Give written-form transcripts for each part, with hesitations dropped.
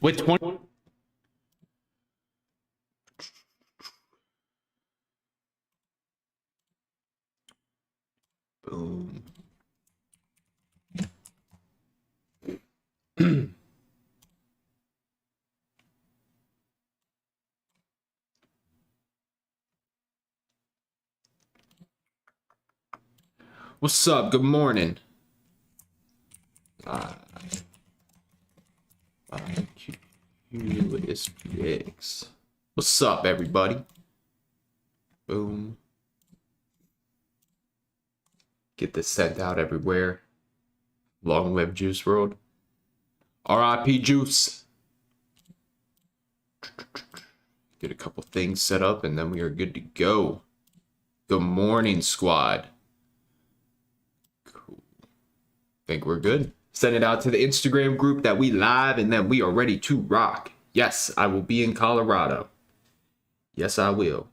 with 20. Boom. What's up? Good morning. QSPX. What's up, everybody? Boom. Get this sent out everywhere. Long live Juice World. RIP Juice. Get a couple things set up and then we are good to go. Good morning, squad. Cool. Think we're good. Send it out to the Instagram group that we live and then we are ready to rock. Yes, I will be in Colorado. Yes, I will.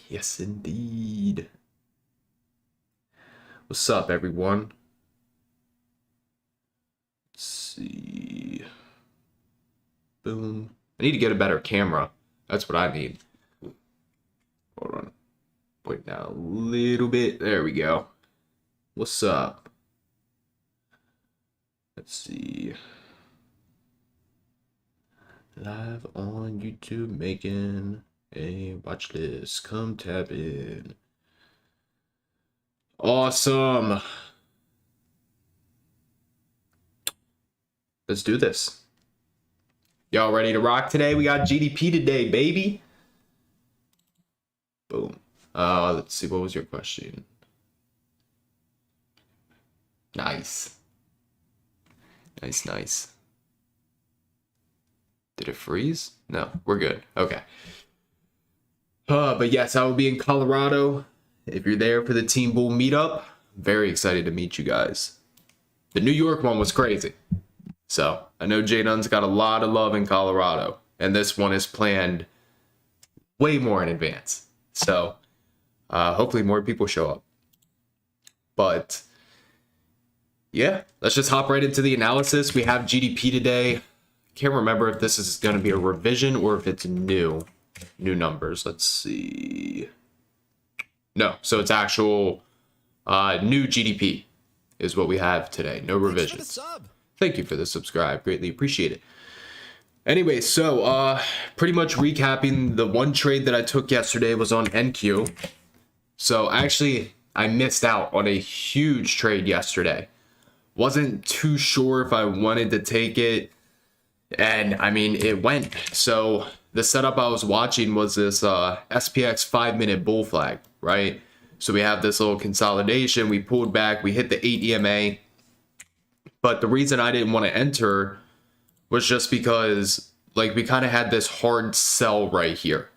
Yes, indeed. What's up, everyone? Let's see. Boom. I need to get a better camera. That's what I need. Hold on. Point down a little bit. There we go. What's up? Let's see. Live on YouTube, making a watch list. Come tap in. Awesome. Let's do this. Y'all ready to rock today? We got GDP today, baby. Boom. Let's see. What was your question? Nice. Nice. Did it freeze? No, we're good. Okay. But yes, I will be in Colorado. If you're there for the Team Bull meetup, very excited to meet you guys. The New York one was crazy. So I know J-Dun's got a lot of love in Colorado. And this one is planned way more in advance. So hopefully more people show up. But yeah, let's just hop right into the analysis. We have GDP today. Can't remember if this is going to be a revision or if it's new numbers. Let's see. No, so it's actual new GDP is what we have today. No revisions. Thank you for the subscribe. Greatly appreciate it. Anyway, so pretty much recapping, the one trade that I took yesterday was on NQ. So actually, I missed out on a huge trade yesterday. Wasn't too sure if I wanted to take it. And I mean, it went. So the setup I was watching was this SPX 5-minute bull flag, right? So we have this little consolidation. We pulled back. We hit the 8 EMA. But the reason I didn't want to enter was just because, like, we kind of had this hard sell right here,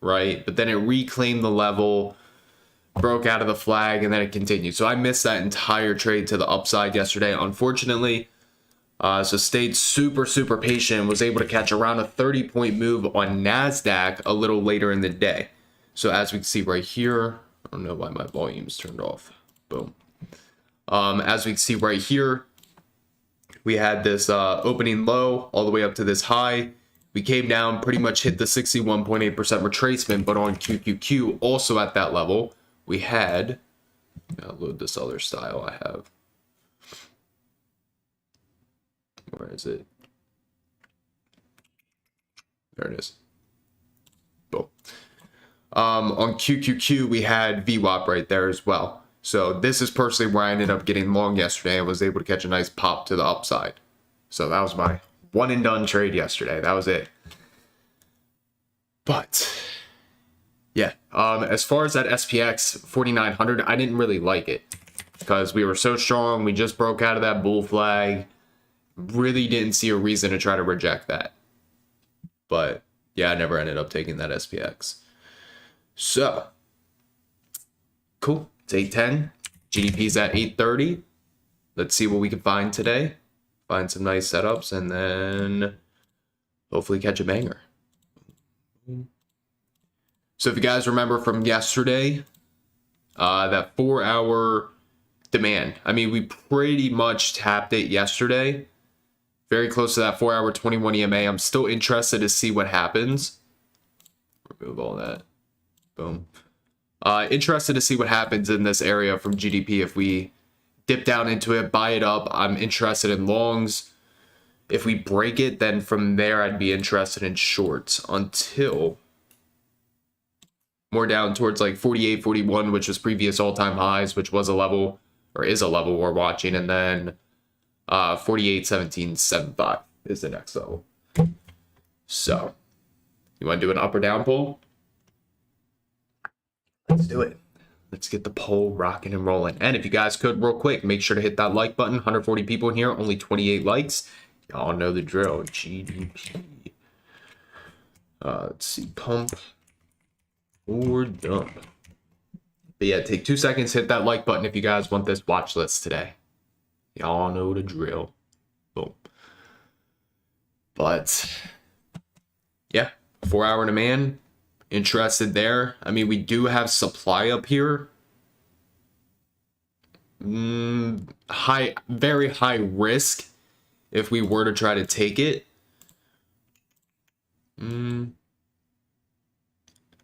right? But then it reclaimed the level, broke out of the flag, and then it continued. So I missed that entire trade to the upside yesterday, unfortunately. So stayed super patient, was able to catch around a 30-point move on NASDAQ a little later in the day. So as we can see right here, I don't know why my volume's turned off. Boom. As we can see right here, we had this opening low all the way up to this high. We came down, pretty much hit the 61.8% retracement, but on QQQ, also at that level, we had, I'll load this other style I have. Where is it? There it is. Boom. On QQQ, we had VWAP right there as well. So this is personally where I ended up getting long yesterday. I was able to catch a nice pop to the upside. So that was my one and done trade yesterday. That was it. But yeah, as far as that SPX 4900, I didn't really like it because we were so strong. We just broke out of that bull flag. Really didn't see a reason to try to reject that. But yeah, I never ended up taking that SPX. So cool. It's 8:10. GDP's at 8:30. Let's see what we can find today. Find some nice setups and then hopefully catch a banger. So if you guys remember from yesterday, that 4-hour demand, I mean, we pretty much tapped it yesterday. Very close to that 4-hour 21 EMA. I'm still interested to see what happens. Remove all that. Boom. Interested to see what happens in this area from GDP if we dip down into it, buy it up. I'm interested in longs. If we break it, then from there I'd be interested in shorts until more down towards like 48, 41, which was previous all-time highs, which was a level or is a level we're watching, and then 48, 17, 75 is the next level. So you want to do an up or down poll? Let's do it. Let's get the poll rocking and rolling. And if you guys could, real quick, make sure to hit that like button. 140 people in here, only 28 likes. Y'all know the drill. GDP. Let's see. Pump or dump. But yeah, take 2 seconds, hit that like button if you guys want this watch list today. Y'all know the drill. Boom. But yeah, 4-hour demand. Interested there. I mean, we do have supply up here. Very high risk if we were to try to take it. I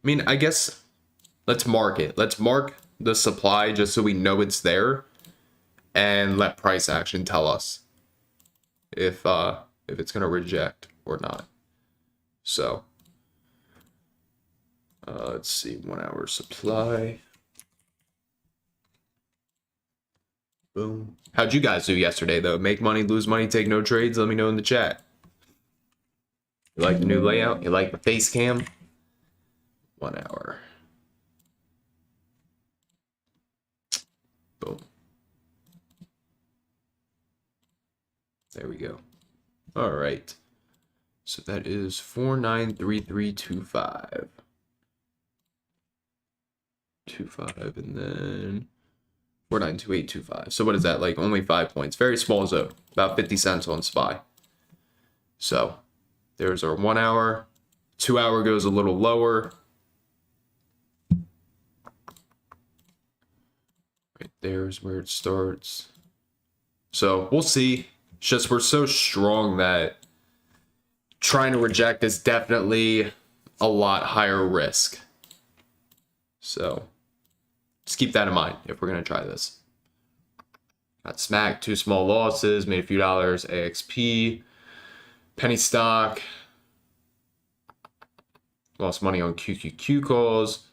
mean, I guess let's mark it. Let's mark the supply just so we know it's there, and let price action tell us if it's gonna reject or not. So let's see, 1-hour supply. Boom. How'd you guys do yesterday though? Make money, lose money, take no trades? Let me know in the chat. You like the new layout? You like the face cam? 1 hour. Boom. There we go. All right. So that is 493325. 25 and then 492825. So what is that? Like only 5 points. Very small zone. About 50 cents on SPY. So there's our 1 hour. 2 hour goes a little lower. Right there's where it starts. So we'll see. It's just we're so strong that trying to reject is definitely a lot higher risk. So just keep that in mind if we're going to try this. Got smacked, 2 small losses, made a few dollars. AXP, penny stock, lost money on QQQ calls.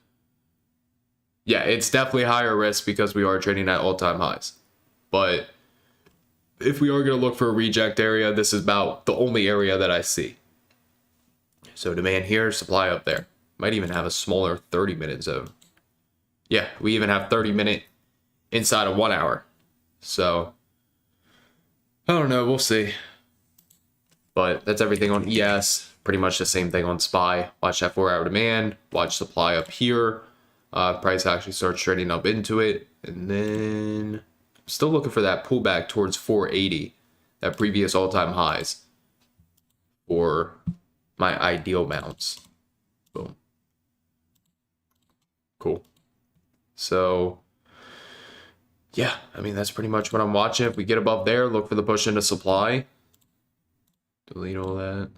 Yeah, it's definitely higher risk because we are trading at all-time highs. But if we are going to look for a reject area, this is about the only area that I see. So demand here, supply up there. Might even have a smaller 30-minute zone. Yeah, we even have 30-minute inside of 1 hour. So, I don't know. We'll see. But that's everything on ES. Pretty much the same thing on SPY. Watch that 4-hour demand. Watch supply up here. Price actually starts trading up into it. And then, still looking for that pullback towards 480. That previous all-time highs. For my ideal bounce. Boom. Cool. So, yeah, I mean, that's pretty much what I'm watching. If we get above there, look for the push into supply. Delete all that.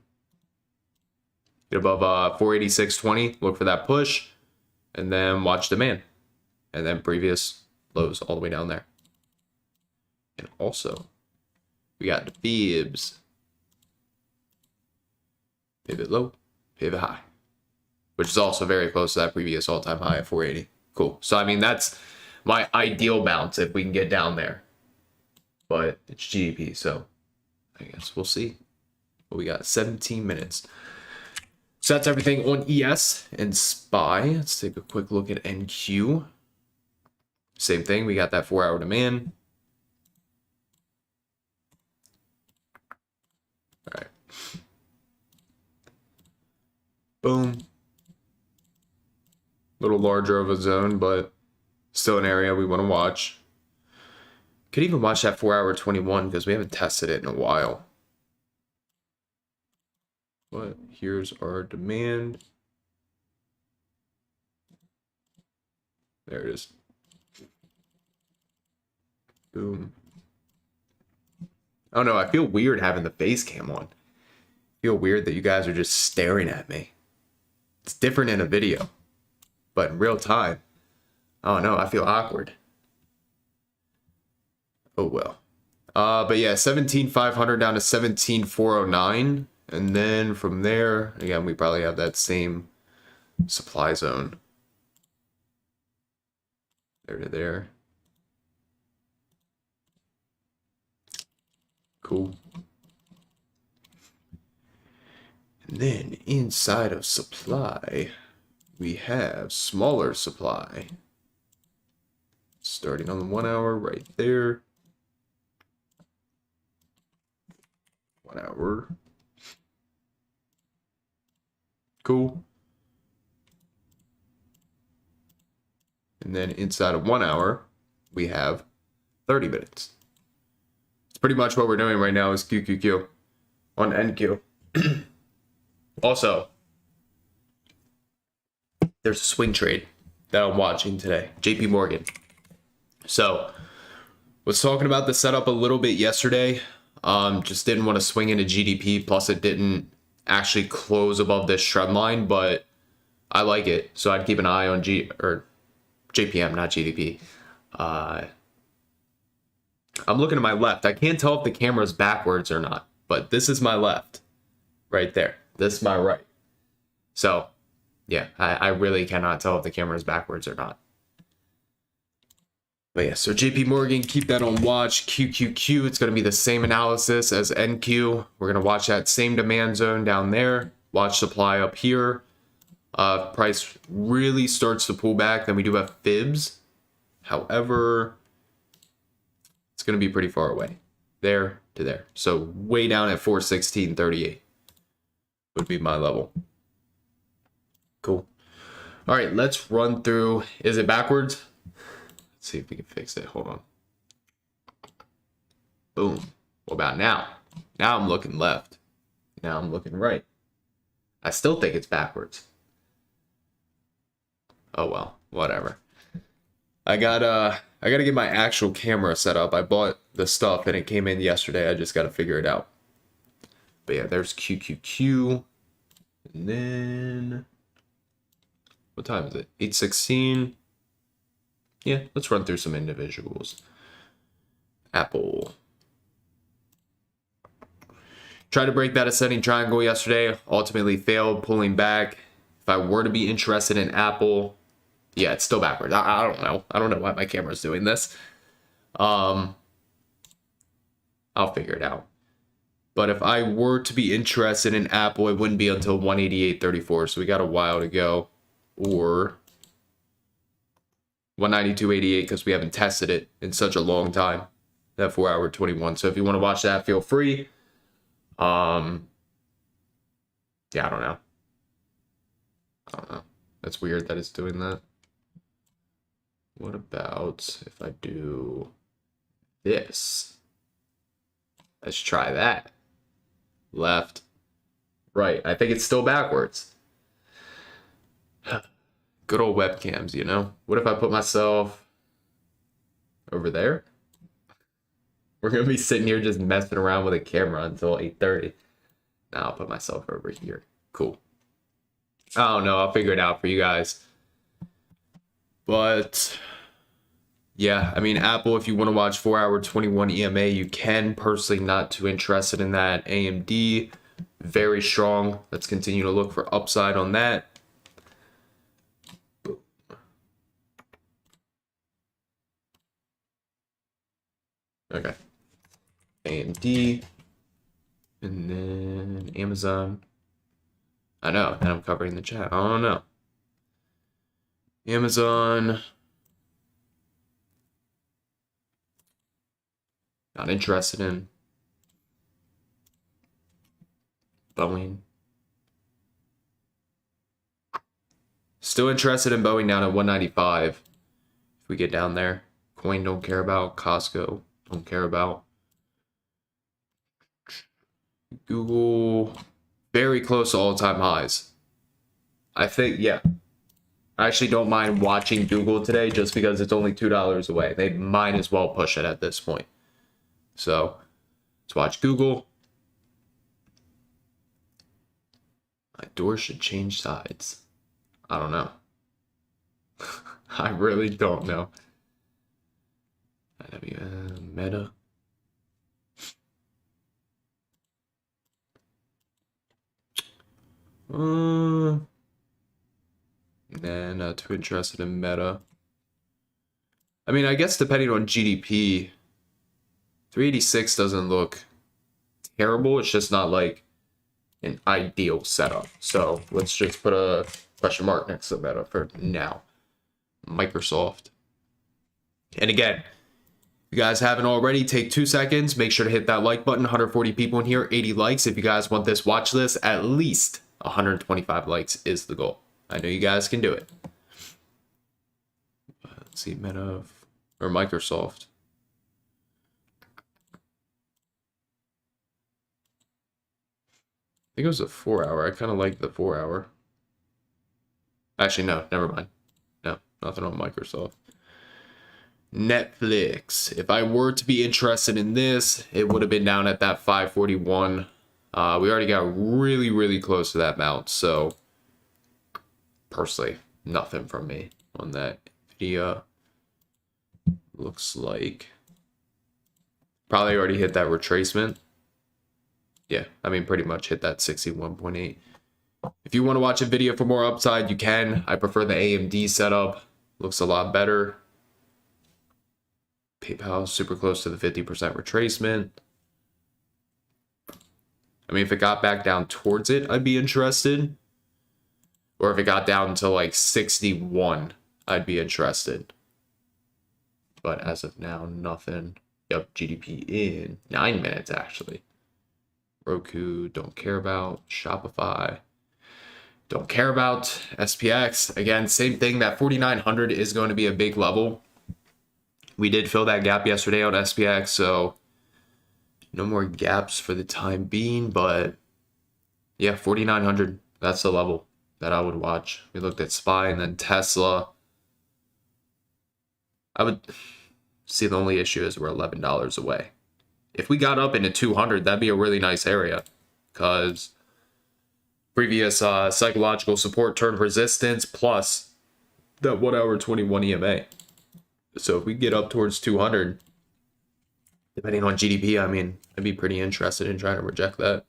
Get above 486.20, look for that push. And then watch demand. And then previous lows all the way down there. And also, we got the fibs. Pivot low, pivot high. Which is also very close to that previous all-time high at 480. Cool. So, I mean, that's my ideal bounce if we can get down there. But it's GDP, so I guess we'll see. But we got 17 minutes. So that's everything on ES and SPY. Let's take a quick look at NQ. Same thing. We got that 4-hour demand. All right. Boom. A little larger of a zone, but still an area we want to watch. Could even watch that 4-hour 21 because we haven't tested it in a while. But here's our demand. There it is. Boom. Oh no, I feel weird having the face cam on. I feel weird that you guys are just staring at me. It's different in a video, but in real time, oh no, I feel awkward. Oh well. But yeah, 17,500 down to 17,409. And then from there, again, we probably have that same supply zone. There to there. Cool. And then inside of supply, we have smaller supply. Starting on the 1 hour right there. 1 hour. Cool. And then inside of 1 hour, we have 30 minutes. It's pretty much what we're doing right now is QQQ on NQ. Also, there's a swing trade that I'm watching today, JP Morgan. So, was talking about the setup a little bit yesterday. Just didn't want to swing into GDP. Plus, it didn't actually close above this trend line, but I like it. So I'd keep an eye on JPM, not GDP. I'm looking to my left. I can't tell if the camera's backwards or not, but this is my left, right there. This is my right. So, yeah, I really cannot tell if the camera is backwards or not. But yeah, so JP Morgan, keep that on watch. QQQ, it's going to be the same analysis as NQ. We're going to watch that same demand zone down there. Watch supply up here. Price really starts to pull back. Then we do have fibs. However, it's going to be pretty far away. There to there. So way down at 416.38 would be my level. Cool. All right, let's run through. Is it backwards? Let's see if we can fix it. Hold on. Boom. What about now? Now I'm looking left. Now I'm looking right. I still think it's backwards. Oh well, whatever. I gotta get my actual camera set up. I bought the stuff and it came in yesterday. I just gotta figure it out. But yeah, there's QQQ. And then what time is it? 8:16. Yeah, let's run through some individuals. Apple. Tried to break that ascending triangle yesterday. Ultimately failed, pulling back. If I were to be interested in Apple, yeah, it's still backwards. I don't know. I don't know why my camera's doing this. I'll figure it out. But if I were to be interested in Apple, it wouldn't be until 188.34. So we got a while to go. Or 192.88 because we haven't tested it in such a long time. That 4 hour 21. So if you want to watch that, feel free. Yeah, I don't know. That's weird that it's doing that. What about if I do this? Let's try that. Left, right. I think it's still backwards. Good old webcams, you know? What if I put myself over there? We're going to be sitting here just messing around with a camera until 8:30. Now I'll put myself over here. Cool. I don't know. I'll figure it out for you guys. But yeah, I mean, Apple, if you want to watch 4 hour 21 EMA, you can. Personally, not too interested in that. AMD, very strong. Let's continue to look for upside on that. Okay. AMD. And then Amazon. I know, and I'm covering the chat. I don't know. Amazon. Not interested in. Boeing. Still interested in Boeing down at 195. If we get down there. Coin don't care about. Costco don't care about. Google, very close to all-time highs. I think, yeah. I actually don't mind watching Google today just because it's only $2 away. They might as well push it at this point. So, Let's watch Google. My door should change sides. I don't know. I really don't know. IWM, Meta. Nah, not too interested in Meta. I mean, I guess depending on GDP, 386 doesn't look terrible. It's just not like an ideal setup. So let's just put a question mark next to Meta for now. Microsoft. And again, if you guys haven't already, take 2 seconds. Make sure to hit that like button. 140 people in here, 80 likes. If you guys want this watch list, at least 125 likes is the goal. I know you guys can do it. Let's see, Meta or Microsoft. I think it was a 4 hour. I kind of like the 4 hour. Actually, no, never mind. No, nothing on Microsoft. Netflix. If I were to be interested in this, it would have been down at that 541. We already got really, really close to that amount. So, personally, nothing from me on that video. Looks like probably already hit that retracement. Yeah, I mean, pretty much hit that 61.8. If you want to watch a video for more upside, you can. I prefer the AMD setup. Looks a lot better. PayPal super close to the 50% retracement. I mean, if it got back down towards it, I'd be interested. Or if it got down to like 61, I'd be interested. But as of now, nothing. Yep, GDP in 9 minutes, actually. Roku, don't care about. Shopify, don't care about. SPX, again, same thing. That 4,900 is going to be a big level. We did fill that gap yesterday on SPX, so no more gaps for the time being. But yeah, 4,900, that's the level that I would watch. We looked at SPY and then Tesla. I would see the only issue is we're $11 away. If we got up into 200, that'd be a really nice area because previous psychological support turned resistance plus that 1 hour 21 EMA. So if we get up towards 200, depending on GDP, I mean, I'd be pretty interested in trying to reject that.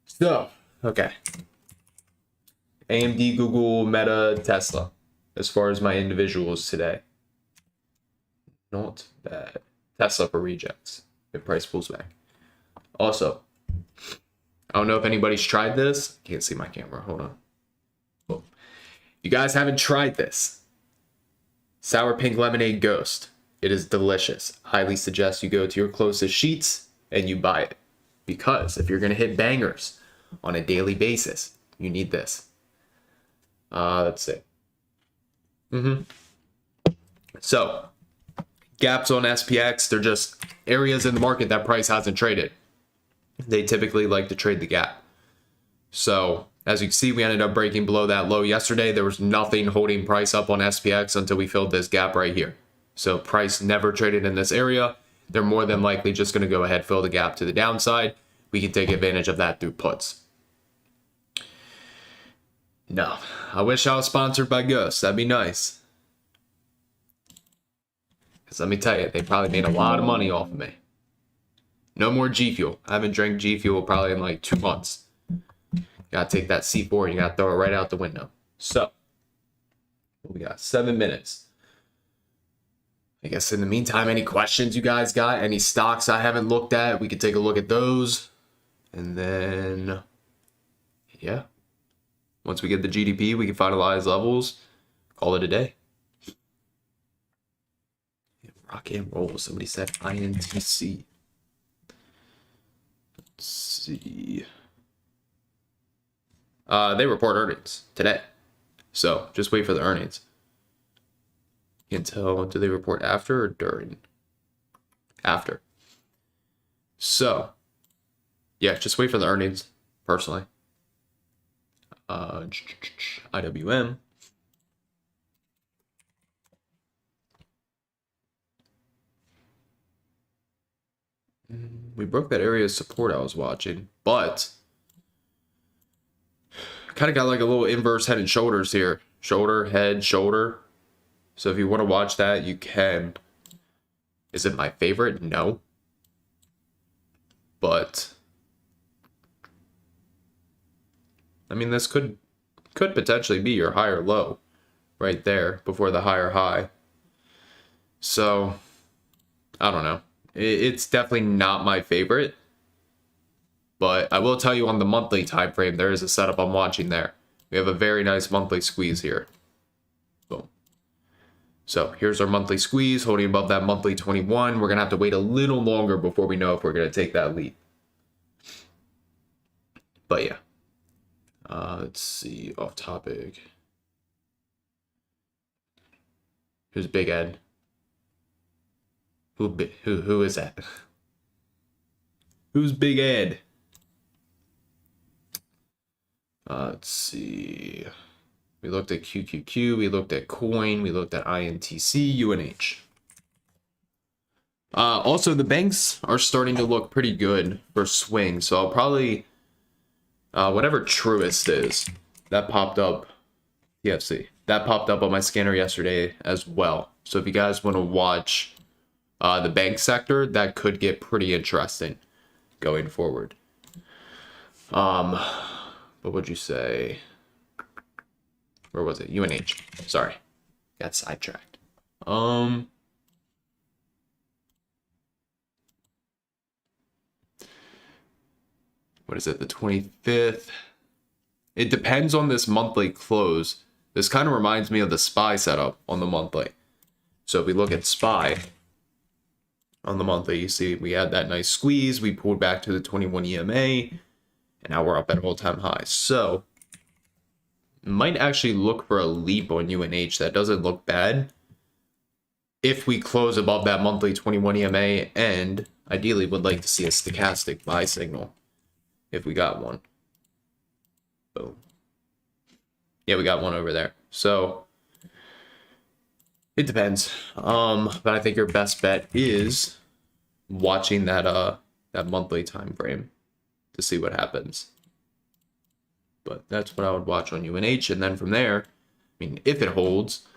So, okay. AMD, Google, Meta, Tesla. As far as my individuals today. Not bad. Tesla for rejects if price pulls back. Also, I don't know if anybody's tried this. Can't see my camera. Hold on. Boom. You guys haven't tried this. Sour Pink Lemonade Ghost. It is delicious. Highly suggest you go to your closest Sheets and you buy it. Because if you're going to hit bangers on a daily basis, you need this. Let's see. So, gaps on SPX, they're just areas in the market that price hasn't traded. They typically like to trade the gap. So, as you can see, we ended up breaking below that low yesterday. There was nothing holding price up on SPX until we filled this gap right here. So, price never traded in this area. They're more than likely just going to go ahead, fill the gap to the downside. We can take advantage of that through puts. No, I wish I was sponsored by Ghost. That'd be nice. Because let me tell you, they probably made a lot of money off of me. No more G Fuel. I haven't drank G Fuel probably in like 2 months. You gotta take that C4 and you gotta throw it right out the window. So, we got 7 minutes. I guess in the meantime, any questions you guys got? Any stocks I haven't looked at? We could take a look at those. And then, yeah. Once we get the GDP, we can finalize levels. Call it a day. Rock and roll. Somebody said INTC. Let's see. They report earnings today. So just wait for the earnings. You can tell, do they report after or during? After. So, yeah, just wait for the earnings, personally. IWM. We broke that area of support I was watching, but kind of got like a little inverse head and shoulders here. Shoulder, head, shoulder. So if you want to watch that, you can. Is it my favorite? No. But I mean, this could potentially be your higher low right there before the higher high. So I don't know. It's definitely not my favorite. But I will tell you on the monthly time frame, there is a setup I'm watching there. We have a very nice monthly squeeze here. Boom. So here's our monthly squeeze, holding above that monthly 21. We're going to have to wait a little longer before we know if we're going to take that leap. But yeah. Let's see, off topic. Who's Big Ed? Who is that? Who's Big Ed? Let's see. We looked at QQQ, we looked at Coin, we looked at INTC, UNH. Also, the banks are starting to look pretty good for swing, so I'll probably, whatever Truist is, that popped up, TFC, that popped up on my scanner yesterday as well. So if you guys want to watch the bank sector, that could get pretty interesting going forward. What would you say? Where was it? UNH. Sorry. Got sidetracked. What is it? The 25th. It depends on this monthly close. This kind of reminds me of the SPY setup on the monthly. So if we look at SPY on the monthly, you see we had that nice squeeze. We pulled back to the 21 EMA. And now we're up at all-time highs. So, might actually look for a leap on UNH. That doesn't look bad. If we close above that monthly 21 EMA, and ideally would like to see a stochastic buy signal. If we got one. Boom. Yeah, we got one over there. So, it depends. But I think your best bet is watching that monthly time frame to see what happens. But that's what I would watch on UNH. And then from there, I mean, if it holds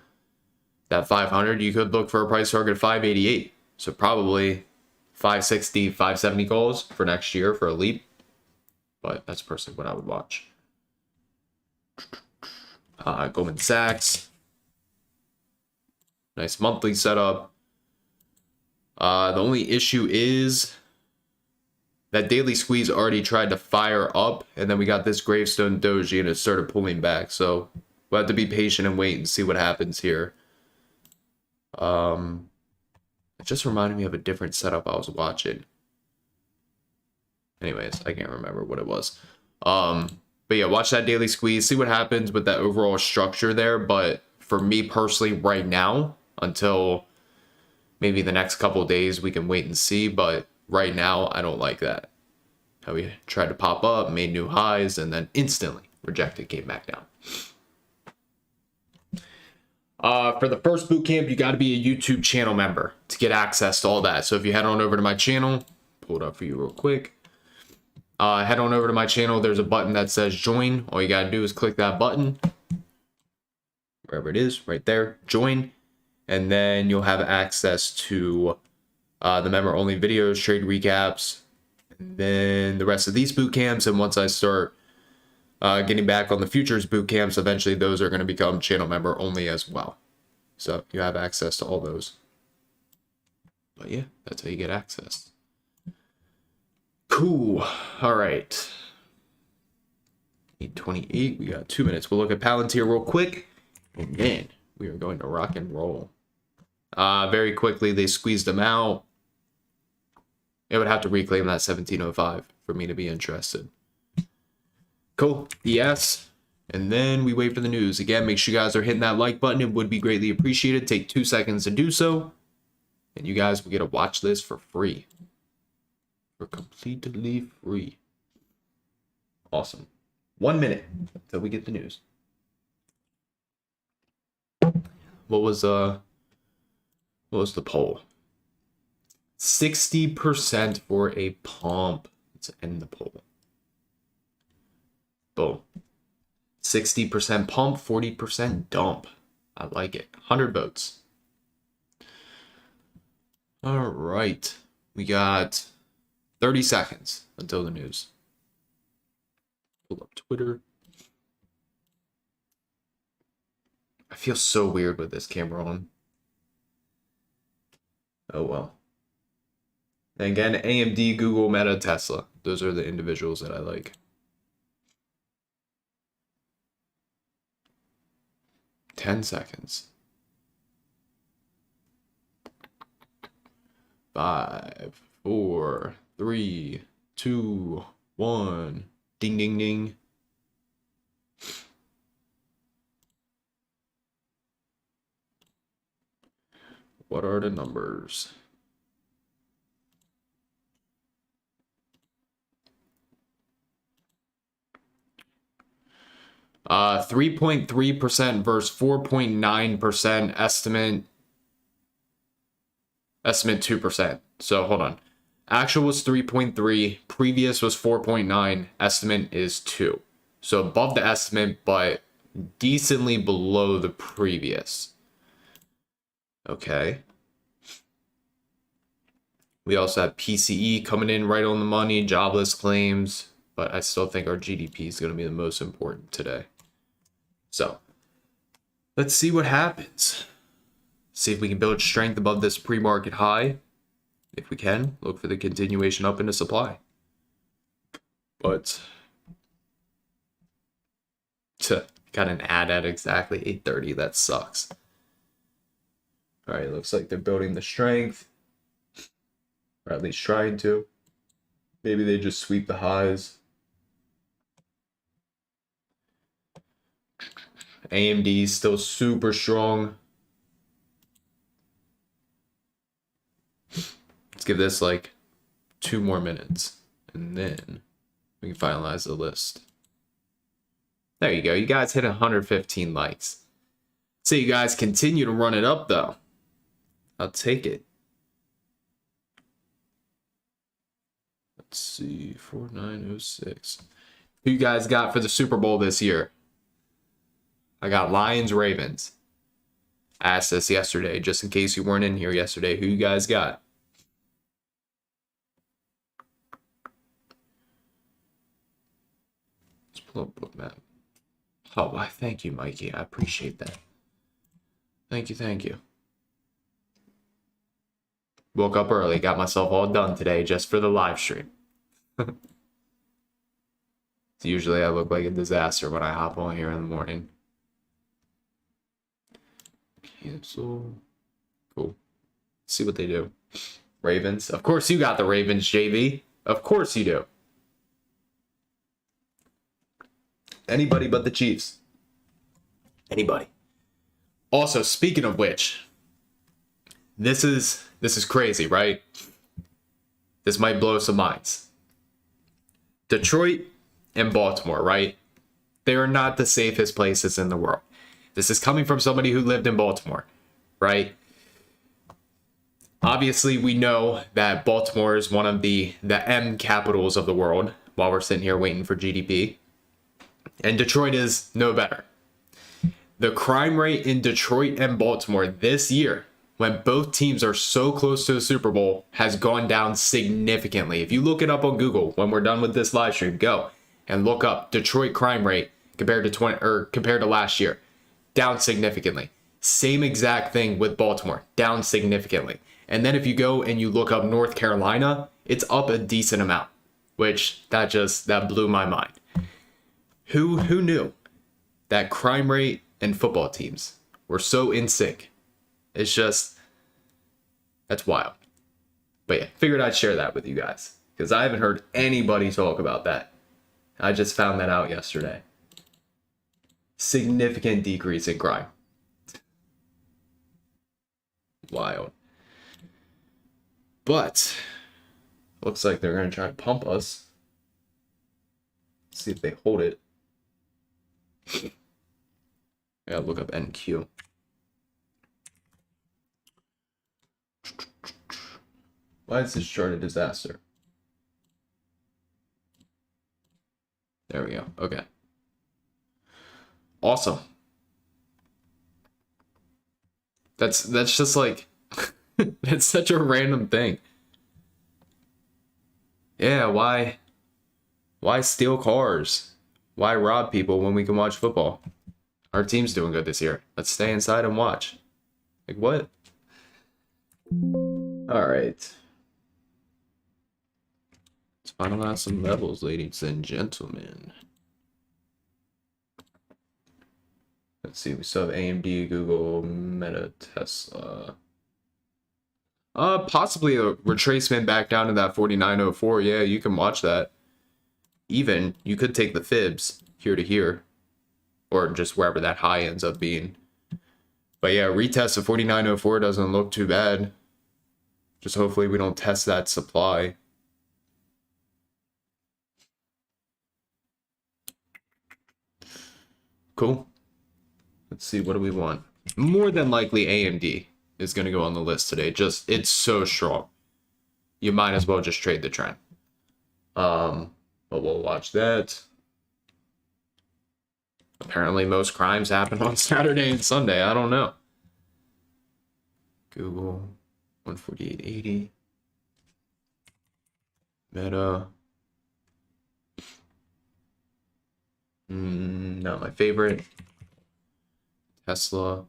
that 500, you could look for a price target of 588. So probably 560, 570 calls for next year for a leap. But that's personally what I would watch. Goldman Sachs. Nice monthly setup. The only issue is that daily squeeze already tried to fire up, and then we got this gravestone doji, and it started pulling back. So we'll have to be patient and wait and see what happens here. It just reminded me of a different setup I was watching. Anyways, I can't remember what it was. But yeah, watch that daily squeeze, see what happens with that overall structure there. But for me personally, right now, until maybe the next couple of days, we can wait and see. But right now, I don't like that. How we tried to pop up, made new highs, and then instantly rejected, came back down. For the first boot camp, you got to be a YouTube channel member to get access to all that. So if you head on over to my channel, pull it up for you real quick. Head on over to my channel. There's a button that says join. All you got to do is click that button. Wherever it is, right there, join. And then you'll have access to the member-only videos, trade recaps, and then the rest of these boot camps. And once I start getting back on the futures boot camps, eventually those are going to become channel member only as well. So you have access to all those. But yeah, that's how you get access. Cool. All right. 8:28. We got 2 minutes. We'll look at Palantir real quick, and then we are going to rock and roll. Very quickly, they squeezed them out. It would have to reclaim that 1705 for me to be interested. Cool. Yes. And then we wait for the news. Again, make sure you guys are hitting that like button. It would be greatly appreciated. Take 2 seconds to do so. And you guys will get a watch list for free. For completely free. Awesome. 1 minute until we get the news. What was the poll? 60% for a pump. Let's end the poll. Boom. 60% pump, 40% dump. I like it. 100 votes. All right. We got 30 seconds until the news. Pull up Twitter. I feel so weird with this camera on. Oh well. And again, AMD, Google, Meta, Tesla. Those are the individuals that I like. 10 seconds. 5, 4, 3, 2, 1. Ding, ding, ding. What are the numbers? Uh, 3.3% versus 4.9% estimate 2%. So hold on. Actual was 3.3, previous was 4.9, estimate is 2. So above the estimate, but decently below the previous. Okay. We also have PCE coming in right on the money, jobless claims, but I still think our GDP is going to be the most important today. So let's see what happens. See if we can build strength above this pre-market high. If we can, look for the continuation up into supply. But got an ad at exactly 8:30. That sucks. All right, looks like they're building the strength, or at least trying to. Maybe they just sweep the highs. AMD is still super strong. Let's give this like 2 more minutes, and then we can finalize the list. There you go. You guys hit 115 likes. So you guys continue to run it up, though. I'll take it. Let's see. 4906. Who you guys got for the Super Bowl this year? I got Lions, Ravens. I asked this yesterday, just in case you weren't in here yesterday. Who you guys got? Let's pull up book map. Oh, why? Thank you, Mikey. I appreciate that. Thank you, thank you. Woke up early, got myself all done today just for the live stream. Usually I look like a disaster when I hop on here in the morning. Cancel. Cool. Let's see what they do. Ravens. Of course you got the Ravens, JV. Of course you do. Anybody but the Chiefs. Anybody. Also, speaking of which, this is crazy, right? This might blow some minds. Detroit and Baltimore, right? They are not the safest places in the world. This is coming from somebody who lived in Baltimore, right? Obviously, we know that Baltimore is one of the M capitals of the world while we're sitting here waiting for GDP. And Detroit is no better. The crime rate in Detroit and Baltimore this year, when both teams are so close to the Super Bowl, has gone down significantly. If you look it up on Google when we're done with this live stream, go and look up Detroit crime rate compared to last year. Down significantly. Same exact thing with Baltimore, down significantly. And then if you go and you look up North Carolina, it's up a decent amount, which that blew my mind. Who knew that crime rate and football teams were so in sync? It's just, that's wild. But yeah, figured I'd share that with you guys because I haven't heard anybody talk about that. I just found that out yesterday. Significant decrease in crime. Wild. But looks like they're going to try to pump us. See if they hold it. I gotta look up NQ. Why is this chart a disaster? There we go. Okay. Awesome. That's just like that's such a random thing. Yeah, why steal cars? Why rob people when we can watch football? Our team's doing good this year. Let's stay inside and watch. Like what? All right. Let's finalize some levels, ladies and gentlemen. Let's see, we still have AMD, Google, Meta, Tesla. Possibly a retracement back down to that 4904. Yeah, you can watch that. Even, you could take the fibs here to here, or just wherever that high ends up being. But yeah, retest of 4904 doesn't look too bad. Just hopefully we don't test that supply. Cool. Let's see, what do we want? More than likely AMD is going to go on the list today. Just, it's so strong. You might as well just trade the trend. But we'll watch that. Apparently most crimes happen on Saturday and Sunday. I don't know. Google 148.80. Meta. Not my favorite. Tesla.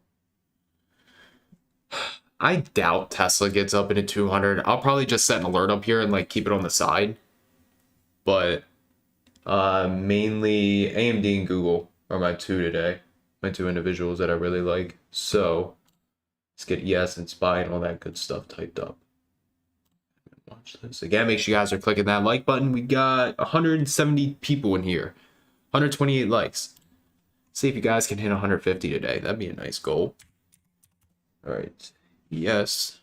I doubt Tesla gets up into 200. I'll probably just set an alert up here and like keep it on the side. But mainly AMD and Google are my two today. My two individuals that I really like. So let's get ES and SPY and all that good stuff typed up. Watch this. Again, make sure you guys are clicking that like button. We got 170 people in here. 128 likes. See if you guys can hit 150 today. That'd be a nice goal. All right. Yes.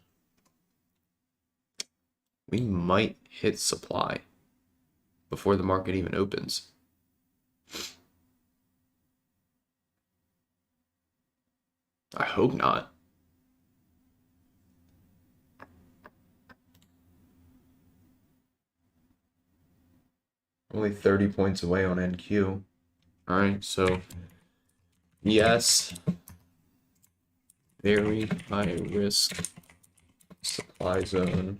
We might hit supply before the market even opens. I hope not. Only 30 points away on NQ. All right, so yes, very high risk supply zone.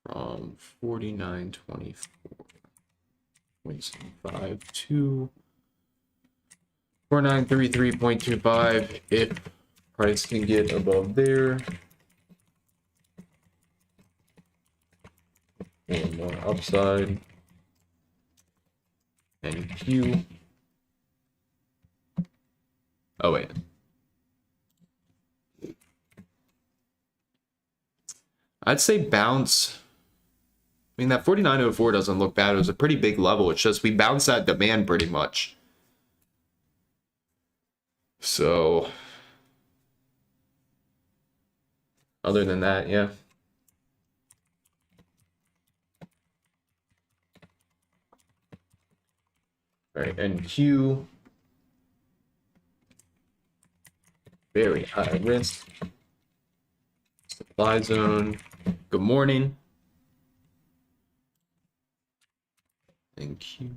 From 49.24.75 to 4933.25 if price can get above there. And more upside. And Q. Oh, wait. I'd say bounce. I mean, that 4904 doesn't look bad. It was a pretty big level. It's just we bounced that demand pretty much. So, other than that, yeah. All right, and Q. Very high risk. Supply zone. Good morning. And Q.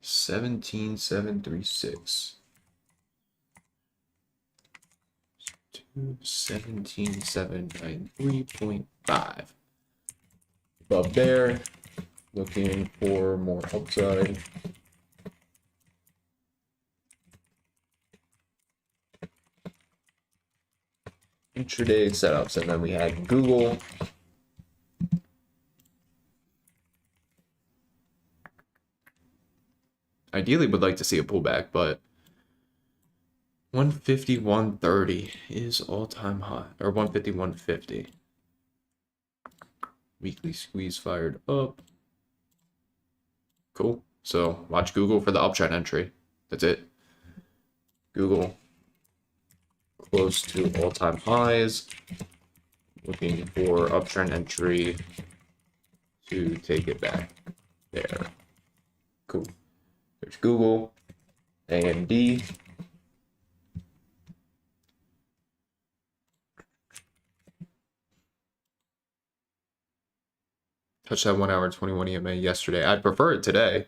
17736. 17793.5. Above there. Looking for more upside. Intraday setups, and then we had Google. Ideally would like to see a pullback, but 151.30 is all-time high, or 151.50. Weekly squeeze fired up. Cool. So watch Google for the uptrend entry. That's it. Google close to all-time highs. Looking for uptrend entry to take it back. There. Cool. There's Google, AMD. Touched that 1 hour 21 EMA yesterday. I'd prefer it today.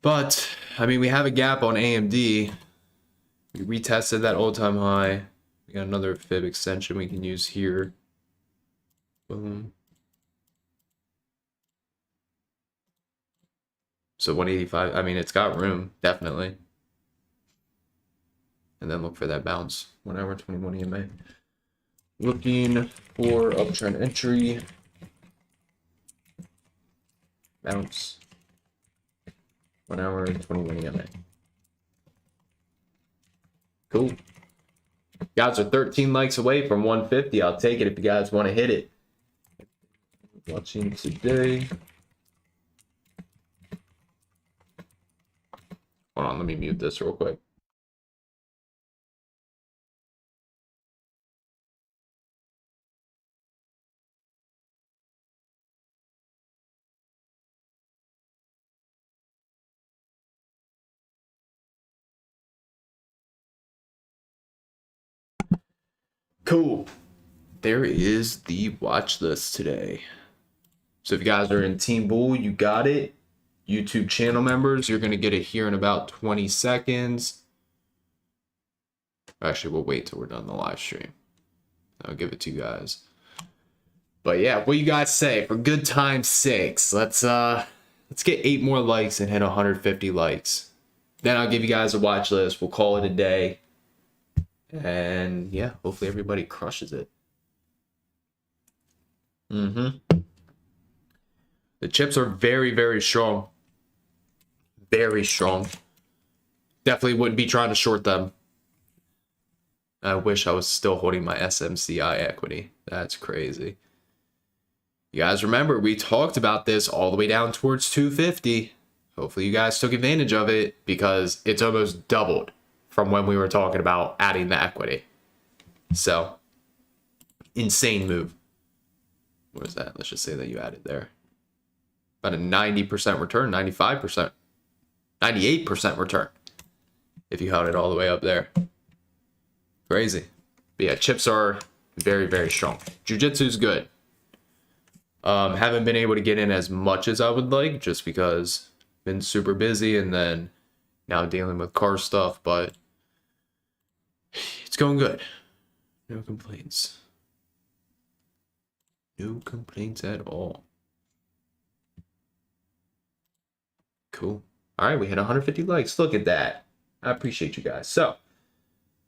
But, I mean, we have a gap on AMD. We retested that all-time high. We got another fib extension we can use here. Boom. So 185, I mean, it's got room, definitely. And then look for that bounce. 1 hour 21 EMA. Looking for uptrend entry. Bounce. 1 hour 21 EMA. Cool. Guys are 13 likes away from 150. I'll take it if you guys want to hit it. Watching today. Hold on, let me mute this real quick. Cool. There is the watch list today. So if you guys are in Team Bull, you got it. YouTube channel members, you're going to get it here in about 20 seconds. Actually, we'll wait till we're done the live stream. I'll give it to you guys. But yeah, what you guys say for good time's sakes? Let's get 8 more likes and hit 150 likes. Then I'll give you guys a watch list. We'll call it a day. And yeah, hopefully everybody crushes it. The chips are very, very strong. Very strong. Definitely wouldn't be trying to short them. I wish I was still holding my SMCI equity. That's crazy. You guys remember, we talked about this all the way down towards 250. Hopefully you guys took advantage of it because it's almost doubled from when we were talking about adding the equity. So, insane move. What is that? Let's just say that you added there. About a 90% return, 95%, 98% return if you held it all the way up there. Crazy. But yeah, chips are very, very strong. Jiu-jitsu's good. Haven't been able to get in as much as I would like just because I've been super busy and then now dealing with car stuff, but it's going good. No complaints. No complaints at all. Cool. All right, we hit 150 likes. Look at that. I appreciate you guys. So,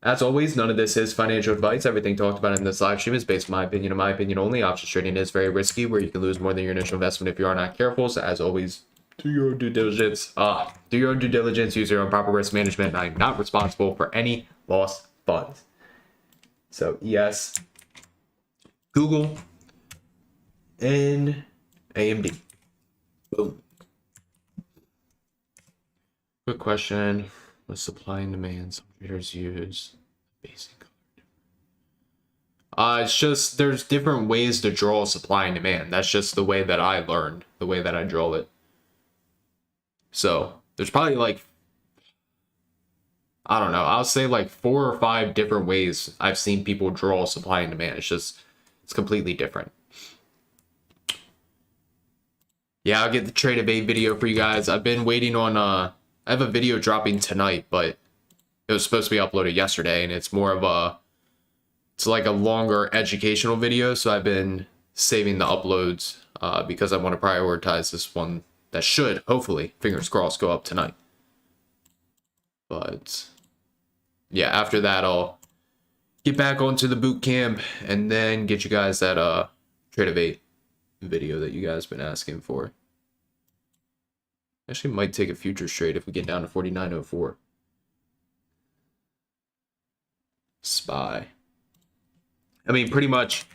as always, none of this is financial advice. Everything talked about in this live stream is based on my opinion and my opinion only. Options trading is very risky, where you can lose more than your initial investment if you are not careful. So, as always, do your own due diligence. Do your own due diligence. Use your own proper risk management. And I am not responsible for any lost funds. So, yes, Google and AMD. Boom. Quick question. What supply and demand some traders use? Basic. It's just there's different ways to draw supply and demand. That's just the way that I learned, the way that I draw it. So there's probably like, I don't know, I'll say like 4 or 5 different ways I've seen people draw supply and demand. It's completely different. Yeah, I'll get the trade of 8 video for you guys. I've been waiting on I have a video dropping tonight, but it was supposed to be uploaded yesterday, and it's more of it's like a longer educational video, so I've been saving the uploads because I want to prioritize this one that should, hopefully, fingers crossed, go up tonight. But yeah, after that, I'll get back onto the boot camp and then get you guys that trade of 8 video that you guys been asking for. Actually might take a futures trade if we get down to 49.04. SPY. I mean, pretty much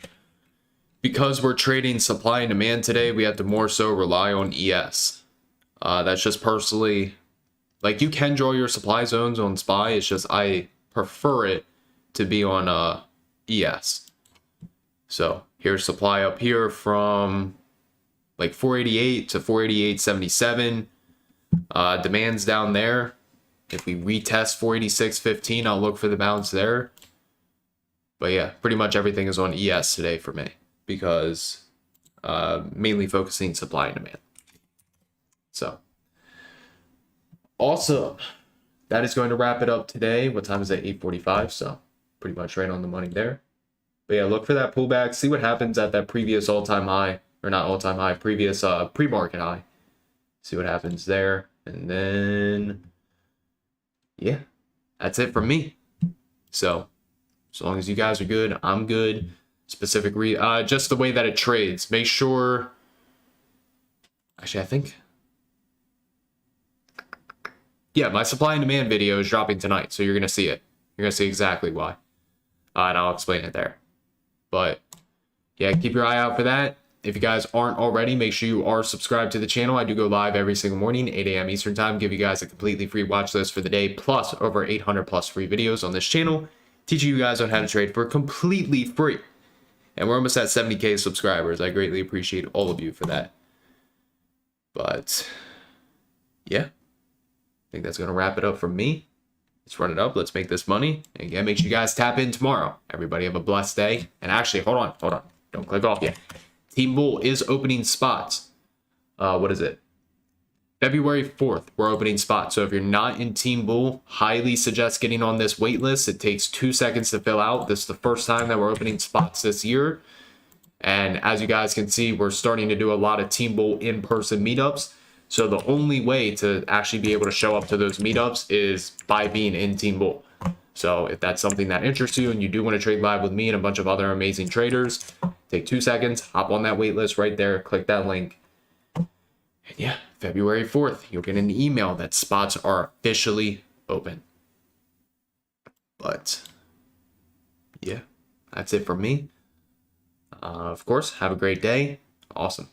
because we're trading supply and demand today, we have to more so rely on ES. That's just personally, like, you can draw your supply zones on SPY. It's just I prefer it to be on ES. So here's supply up here from like 488 to 488.77. Demand's down there. If we retest 486.15, I'll look for the bounce there. But yeah, pretty much everything is on ES today for me because mainly focusing supply and demand. So awesome. That is going to wrap it up today. What time is it? 8:45. So pretty much right on the money there. But yeah, look for that pullback. See what happens at that previous all-time high, or not all-time high, previous pre-market high. See what happens there. And then, yeah, that's it from me. So as long as you guys are good, I'm good. Specific just the way that it trades. Make sure, actually, I think, yeah, my supply and demand video is dropping tonight, so you're going to see it. You're going to see exactly why. And I'll explain it there. But yeah, keep your eye out for that. If you guys aren't already, make sure you are subscribed to the channel. I do go live every single morning, 8 a.m. Eastern time. Give you guys a completely free watch list for the day, plus over 800 plus free videos on this channel, teaching you guys on how to trade for completely free. And we're almost at 70K subscribers. I greatly appreciate all of you for that. But yeah, I think that's going to wrap it up from me. Let's run it up. Let's make this money. And again, make sure you guys tap in tomorrow. Everybody have a blessed day. And actually, hold on. Don't click off yet. Team Bull is opening spots. What is it? February 4th, we're opening spots. So if you're not in Team Bull, highly suggest getting on this wait list. It takes 2 seconds to fill out. This is the first time that we're opening spots this year. And as you guys can see, we're starting to do a lot of Team Bull in-person meetups. So the only way to actually be able to show up to those meetups is by being in Team Bull. So if that's something that interests you and you do want to trade live with me and a bunch of other amazing traders, take 2 seconds, hop on that wait list right there, click that link. And yeah, February 4th, you'll get an email that spots are officially open. But yeah, that's it from me. Of course, have a great day. Awesome.